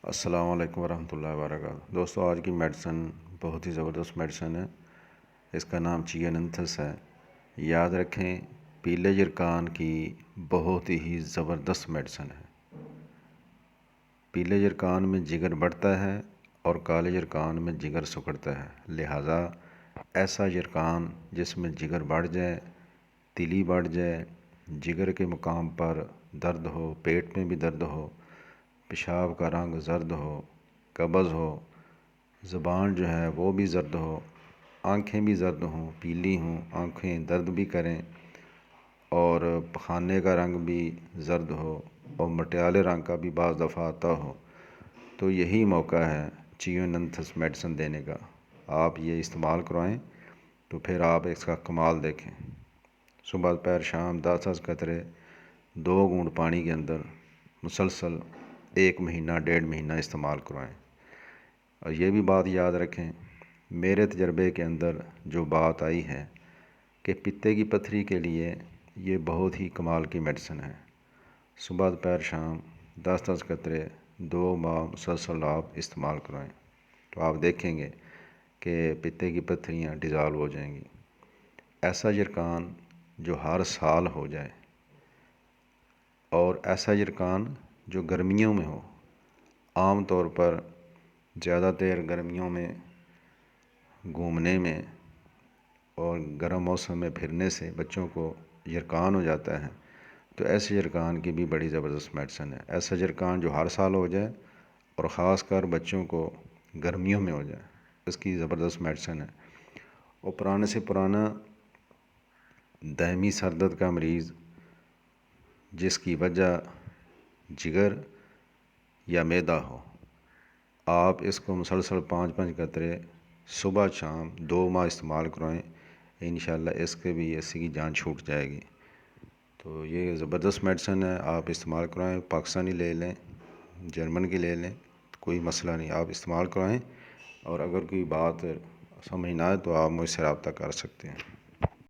السلام علیکم ورحمۃ اللہ وبرکاتہ۔ دوستو، آج کی میڈیسن بہت ہی زبردست میڈیسن ہے۔ اس کا نام چیاننتھس ہے۔ یاد رکھیں، پیلے جرکان کی بہت ہی زبردست میڈیسن ہے۔ پیلے جرکان میں جگر بڑھتا ہے اور کالے جرکان میں جگر سکڑتا ہے، لہٰذا ایسا جرکان جس میں جگر بڑھ جائے، تیلی بڑھ جائے، جگر کے مقام پر درد ہو، پیٹ میں بھی درد ہو، پیشاب کا رنگ زرد ہو، قبض ہو، زبان جو ہے وہ بھی زرد ہو، آنکھیں بھی زرد ہوں، پیلی ہوں، آنکھیں درد بھی کریں اور پخانے کا رنگ بھی زرد ہو اور مٹیالے رنگ کا بھی بعض دفعہ آتا ہو، تو یہی موقع ہے چیاننتھس میڈیسن دینے کا۔ آپ یہ استعمال کروائیں تو پھر آپ اس کا کمال دیکھیں۔ صبح دوپہر شام 10 قطرے 2 گھونٹ پانی کے اندر مسلسل 1 مہینہ 1.5 مہینہ استعمال کروائیں۔ اور یہ بھی بات یاد رکھیں، میرے تجربے کے اندر جو بات آئی ہے کہ پتے کی پتھری کے لیے یہ بہت ہی کمال کی میڈیسن ہے۔ صبح دوپہر شام 10 قطرے 2 ماہ مسلسل آپ استعمال کرائیں تو آپ دیکھیں گے کہ پتے کی پتھریاں ڈیزالو ہو جائیں گی۔ ایسا جرکان جو ہر سال ہو جائے اور ایسا جرکان جو گرمیوں میں ہو، عام طور پر زیادہ تر گرمیوں میں گھومنے میں اور گرم موسم میں پھرنے سے بچوں کو جرکان ہو جاتا ہے، تو ایسے جرکان کی بھی بڑی زبردست میڈیسن ہے۔ ایسا جرکان جو ہر سال ہو جائے اور خاص کر بچوں کو گرمیوں میں ہو جائے، اس کی زبردست میڈیسن ہے۔ اور پرانے سے پرانا دائمی سر درد کا مریض جس کی وجہ جگر یا معدہ ہو، آپ اس کو مسلسل 5 قطرے صبح شام 2 ماہ استعمال کرائیں، انشاءاللہ اس کے بھی ایسی کی جان چھوٹ جائے گی۔ تو یہ زبردست میڈیسن ہے، آپ استعمال کرائیں۔ پاکستانی لے لیں، جرمن کی لے لیں، کوئی مسئلہ نہیں، آپ استعمال کرائیں۔ اور اگر کوئی بات سمجھ نہ آئے تو آپ مجھ سے رابطہ کر سکتے ہیں۔